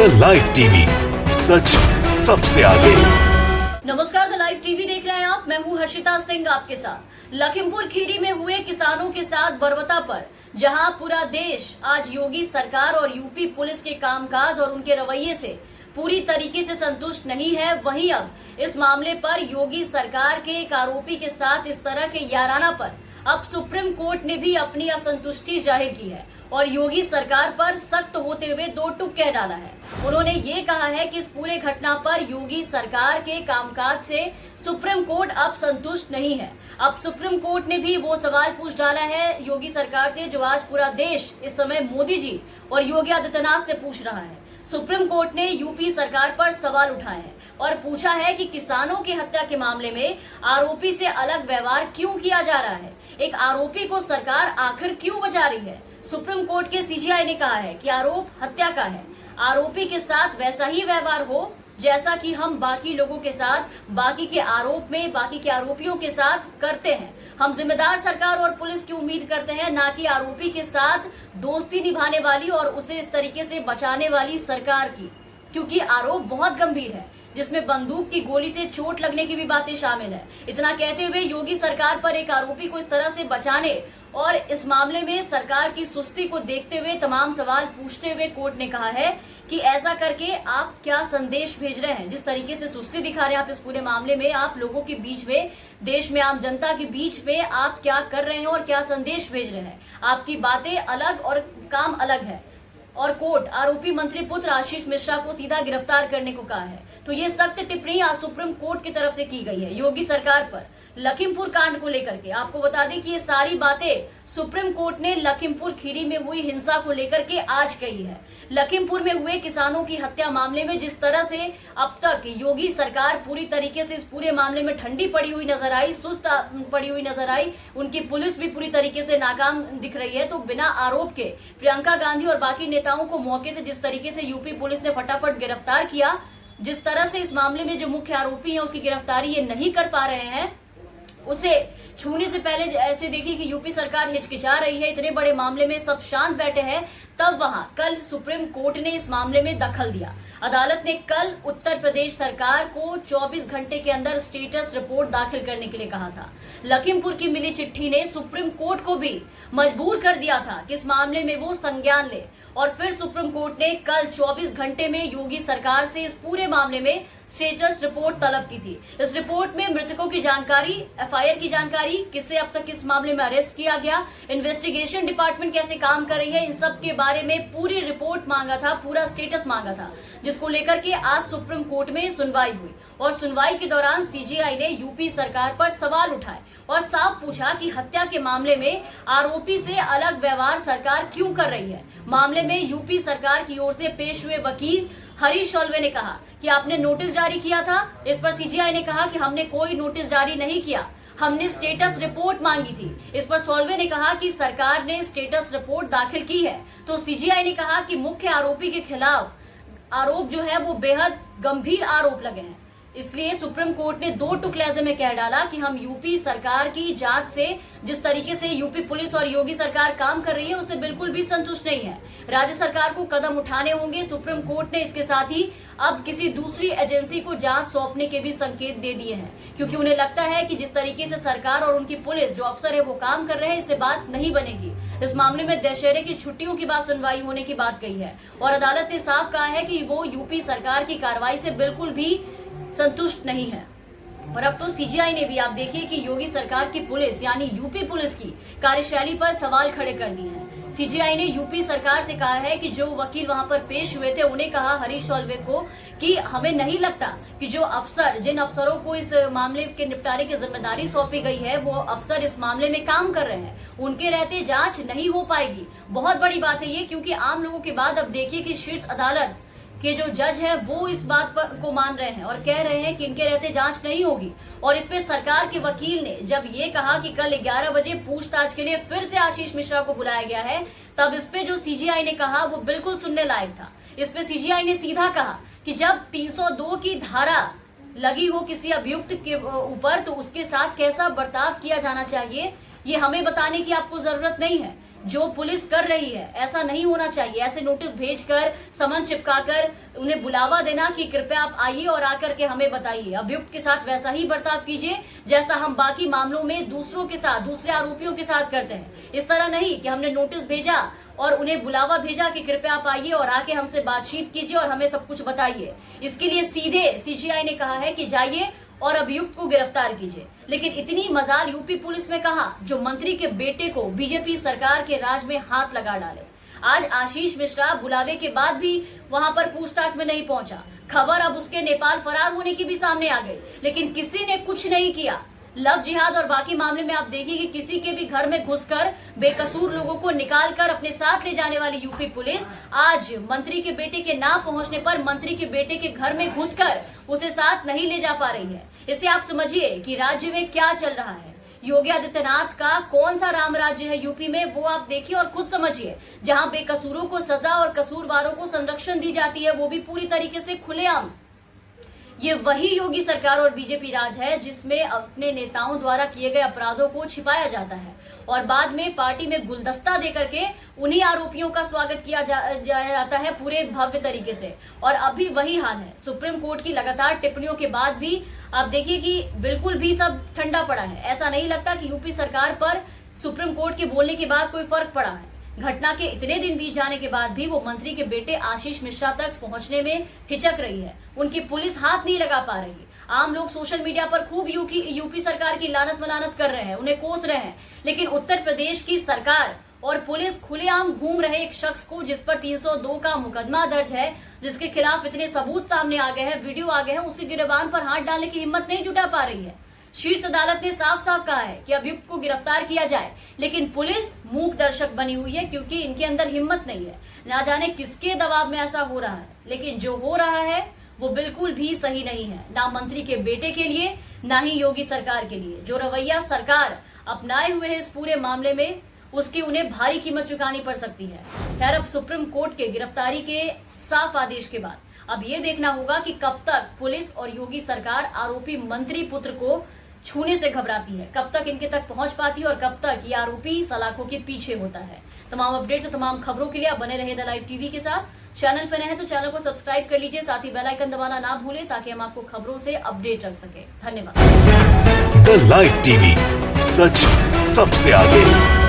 The live TV, सच सबसे आगे। नमस्कार, द लाइव टीवी देख रहे हैं आप। मैं हूं हर्षिता सिंह आपके साथ। लखीमपुर खीरी में हुए किसानों के साथ बर्बरता पर जहां पूरा देश आज योगी सरकार और यूपी पुलिस के कामकाज और उनके रवैये से पूरी तरीके से संतुष्ट नहीं है, वहीं अब इस मामले पर योगी सरकार के एक आरोपी के साथ इस तरह के याराना पर अब सुप्रीम कोर्ट ने भी अपनी असंतुष्टि जाहिर की है और योगी सरकार पर सख्त होते हुए दो टूक कह डाला है। उन्होंने ये कहा है कि इस पूरे घटना पर योगी सरकार के कामकाज से सुप्रीम कोर्ट अब संतुष्ट नहीं है। अब सुप्रीम कोर्ट ने भी वो सवाल पूछ डाला है योगी सरकार से जो आज पूरा देश इस समय मोदी जी और योगी आदित्यनाथ से पूछ रहा है। सुप्रीम कोर्ट ने यूपी सरकार पर सवाल उठाए हैं और पूछा है कि किसानों की हत्या के मामले में आरोपी से अलग व्यवहार क्यों किया जा रहा है, एक आरोपी को सरकार आखिर क्यों बचा रही है। सुप्रीम कोर्ट के सीजीआई ने कहा है कि आरोप हत्या का है, आरोपी के साथ वैसा ही व्यवहार हो जैसा कि हम बाकी लोगों के साथ, बाकी के आरोप में, बाकी के आरोपियों के साथ करते हैं। हम जिम्मेदार सरकार और पुलिस की उम्मीद करते हैं, ना कि आरोपी के साथ दोस्ती निभाने वाली और उसे इस तरीके से बचाने वाली सरकार की, क्योंकि आरोप बहुत गंभीर है जिसमें बंदूक की गोली से चोट लगने की भी बातें शामिल है। इतना कहते हुए योगी सरकार पर एक आरोपी को इस तरह से बचाने और इस मामले में सरकार की सुस्ती को देखते हुए तमाम सवाल पूछते हुए कोर्ट ने कहा है कि ऐसा करके आप क्या संदेश भेज रहे हैं, जिस तरीके से सुस्ती दिखा रहे हैं आप इस पूरे मामले में, आप लोगों के बीच में, देश में आम जनता के बीच में आप क्या कर रहे हैं और क्या संदेश भेज रहे हैं। आपकी बातें अलग और काम अलग है। और कोर्ट आरोपी मंत्री पुत्र आशीष मिश्रा को सीधा गिरफ्तार करने को कहा है। तो ये सख्त टिप्पणी आज सुप्रीम कोर्ट की तरफ से की गई है योगी सरकार पर लखीमपुर कांड को लेकर के। आपको बता दें कि ये सारी बातें सुप्रीम कोर्ट ने लखीमपुर खीरी में हुई हिंसा को लेकर के आज कही है। लखीमपुर में हुए किसानों की हत्या मामले में जिस तरह से अब तक योगी सरकार पूरी तरीके से इस पूरे मामले में ठंडी पड़ी हुई नजर आई, सुस्त पड़ी हुई नजर आई, उनकी पुलिस भी पूरी तरीके से नाकाम दिख रही है। तो बिना आरोप के प्रियंका गांधी और बाकी नेताओं को मौके से जिस तरीके से यूपी पुलिस ने फटाफट गिरफ्तार किया, जिस तरह से इस मामले में जो मुख्य आरोपी हैं उसकी गिरफ्तारी ये नहीं कर पा रहे हैं, उसे छूने से पहले ऐसे देखिए कि यूपी सरकार हिचकिचा रही है। इतने बड़े मामले में सब शांत बैठे हैं, तब वहां कल सुप्रीम कोर्ट ने इस मामले में दखल दिया। अदालत ने कल उत्तर प्रदेश सरकार को 24 घंटे के अंदर स्टेटस रिपोर्ट दाखिल करने के लिए कहा था। लखीमपुर की मिली चिट्ठी ने सुप्रीम कोर्ट को भी मजबूर कर दिया था कि इस मामले में वो संज्ञान ले और फिर सुप्रीम कोर्ट ने कल 24 घंटे में योगी सरकार से इस पूरे मामले में स्टेटस रिपोर्ट तलब की थी। इस रिपोर्ट में मृतकों की जानकारी, एफआईआर की जानकारी, किसे अब तक इस मामले में अरेस्ट किया गया, इन्वेस्टिगेशन डिपार्टमेंट कैसे काम कर रही है, इन सब के बारे में पूरी रिपोर्ट मांगा था, पूरा स्टेटस मांगा था, जिसको लेकर के आज सुप्रीम कोर्ट में सुनवाई हुई। और सुनवाई के दौरान सीजीआई ने यूपी सरकार पर सवाल उठाए और साफ पूछा कि हत्या के मामले में आरोपी से अलग व्यवहार सरकार क्यों कर रही है। मामले में यूपी सरकार की ओर से पेश हुए वकील हरीश सोलवे ने कहा कि आपने नोटिस जारी किया था। इस पर सीजीआई ने कहा कि हमने कोई नोटिस जारी नहीं किया, हमने स्टेटस रिपोर्ट मांगी थी। इस पर सोलवे ने कहा कि सरकार ने स्टेटस रिपोर्ट दाखिल की है। तो सीजीआई ने कहा कि मुख्य आरोपी के खिलाफ आरोप जो है वो बेहद गंभीर आरोप लगे हैं, इसलिए सुप्रीम कोर्ट ने दो टुक लहजे में कह डाला कि हम यूपी सरकार की जांच से, जिस तरीके से यूपी पुलिस और योगी सरकार काम कर रही है, उससे बिल्कुल भी संतुष्ट नहीं है। राज्य सरकार को कदम उठाने होंगे। सुप्रीम कोर्ट ने इसके साथ ही अब किसी दूसरी एजेंसी को जांच सौंपने के भी संकेत दे दिए हैं, क्योंकि उन्हें लगता है कि जिस तरीके से सरकार और उनकी पुलिस, जो अफसर है, वो काम कर रहे हैं, इससे बात नहीं बनेगी। इस मामले में दशहरे की छुट्टियों की बात, सुनवाई होने की बात कही है और अदालत ने साफ कहा है कि वो यूपी सरकार की कार्रवाई से बिल्कुल भी संतुष्ट नहीं है। और अब तो सीजीआई ने भी, आप देखिए कि योगी सरकार की पुलिस यानी यूपी पुलिस की कार्यशैली पर सवाल खड़े कर दिए हैं। सीजीआई ने यूपी सरकार से कहा है कि जो वकील वहां पर पेश हुए थे, उन्हें कहा, हरीश सोलवे को, कि हमें नहीं लगता कि जो अफसर, जिन अफसरों को इस मामले के निपटारे की जिम्मेदारी सौंपी गई है, वो अफसर इस मामले में काम कर रहे हैं, उनके रहते जांच नहीं हो पाएगी। बहुत बड़ी बात है ये, क्योंकि आम लोगों के बाद अब देखिए कि शीर्ष अदालत कि जो जज है वो इस बात को मान रहे हैं और कह रहे हैं कि इनके रहते जांच नहीं होगी। और इस पे सरकार के वकील ने जब ये कहा कि कल 11 बजे पूछताछ के लिए फिर से आशीष मिश्रा को बुलाया गया है, तब इस पे जो सीजीआई ने कहा वो बिल्कुल सुनने लायक था। इस पे सीजीआई ने सीधा कहा कि जब 302 की धारा लगी हो किसी अभियुक्त के ऊपर, तो उसके साथ कैसा बर्ताव किया जाना चाहिए ये हमें बताने की आपको जरूरत नहीं है, जो पुलिस कर रही है ऐसा नहीं होना चाहिए। ऐसे नोटिस भेजकर, समन चिपकाकर उन्हें बुलावा देना कि कृपया आप आइए और आकर के हमें बताइए। अभियुक्त के साथ वैसा ही बर्ताव कीजिए जैसा हम बाकी मामलों में दूसरों के साथ, दूसरे आरोपियों के साथ करते हैं। इस तरह नहीं कि हमने नोटिस भेजा और उन्हें बुलावा भेजा कि कृपया आप आइए और आके हमसे बातचीत कीजिए और हमें सब कुछ बताइए। इसके लिए सीधे सीजीआई ने कहा है कि जाइए और अभियुक्त को गिरफ्तार कीजिए। लेकिन इतनी मजाल यूपी पुलिस में कहा जो मंत्री के बेटे को बीजेपी सरकार के राज में हाथ लगा डाले। आज आशीष मिश्रा बुलावे के बाद भी वहां पर पूछताछ में नहीं पहुंचा। खबर अब उसके नेपाल फरार होने की भी सामने आ गई, लेकिन किसी ने कुछ नहीं किया। लव जिहाद और बाकी मामले में आप देखिए कि किसी के भी घर में घुसकर बेकसूर लोगों को निकालकर अपने साथ ले जाने वाली यूपी पुलिस आज मंत्री के बेटे के ना पहुंचने पर मंत्री के बेटे के घर में घुसकर उसे साथ नहीं ले जा पा रही है। इसे आप समझिए कि राज्य में क्या चल रहा है। योगी आदित्यनाथ का कौन सा राम राज्य है यूपी में, वो आप देखिए और खुद समझिए। जहां बेकसूरों को सजा और कसूरवारों को संरक्षण दी जाती है, वो भी पूरी तरीके से खुलेआम। ये वही योगी सरकार और बीजेपी राज है जिसमें अपने नेताओं द्वारा किए गए अपराधों को छिपाया जाता है और बाद में पार्टी में गुलदस्ता देकर के उन्हीं आरोपियों का स्वागत किया जाता है पूरे भव्य तरीके से। और अभी वही हाल है। सुप्रीम कोर्ट की लगातार टिप्पणियों के बाद भी आप देखिए कि बिल्कुल भी सब ठंडा पड़ा है। ऐसा नहीं लगता कि यूपी सरकार पर सुप्रीम कोर्ट के बोलने के बाद कोई फर्क पड़ा है। घटना के इतने दिन बीत जाने के बाद भी वो मंत्री के बेटे आशीष मिश्रा तक पहुंचने में हिचक रही है। उनकी पुलिस हाथ नहीं लगा पा रही। आम लोग सोशल मीडिया पर खूब यूपी सरकार की लानत मलानत कर रहे हैं, उन्हें कोस रहे हैं, लेकिन उत्तर प्रदेश की सरकार और पुलिस खुलेआम घूम रहे एक शख्स को जिस पर 302 का मुकदमा दर्ज है, जिसके खिलाफ इतने सबूत सामने आ गए हैं, वीडियो आ गए हैं, उसकी गिरबान पर हाथ डालने की हिम्मत नहीं जुटा पा रही है। शीर्ष अदालत ने साफ साफ कहा है कि अभियुक्त को गिरफ्तार किया जाए, लेकिन पुलिस मूक दर्शक बनी हुई है क्योंकि इनके अंदर हिम्मत नहीं है। ना जाने किसके दबाव में ऐसा हो रहा है, लेकिन जो हो रहा है वो बिल्कुल भी सही नहीं है, ना मंत्री के बेटे के लिए, ना ही योगी सरकार के लिए। जो रवैया सरकार अपनाए हुए है इस पूरे मामले में, उसकी उन्हें भारी कीमत चुकानी पड़ सकती है। खैर, अब सुप्रीम कोर्ट के गिरफ्तारी के साफ आदेश के बाद अब ये देखना होगा कि कब तक पुलिस और योगी सरकार आरोपी मंत्री पुत्र को छूने से घबराती है, कब तक इनके तक पहुंच पाती है और कब तक ये आरोपी सलाखों के पीछे होता है। तमाम अपडेट्स और तमाम खबरों के लिए आप बने रहे द लाइव टीवी के साथ। चैनल पर नए हैं तो चैनल को सब्सक्राइब कर लीजिए, साथ ही बेल आइकन दबाना ना भूलें ताकि हम आपको खबरों से अपडेट रख सके। धन्यवाद। द लाइव टीवी, सच सबसे आगे।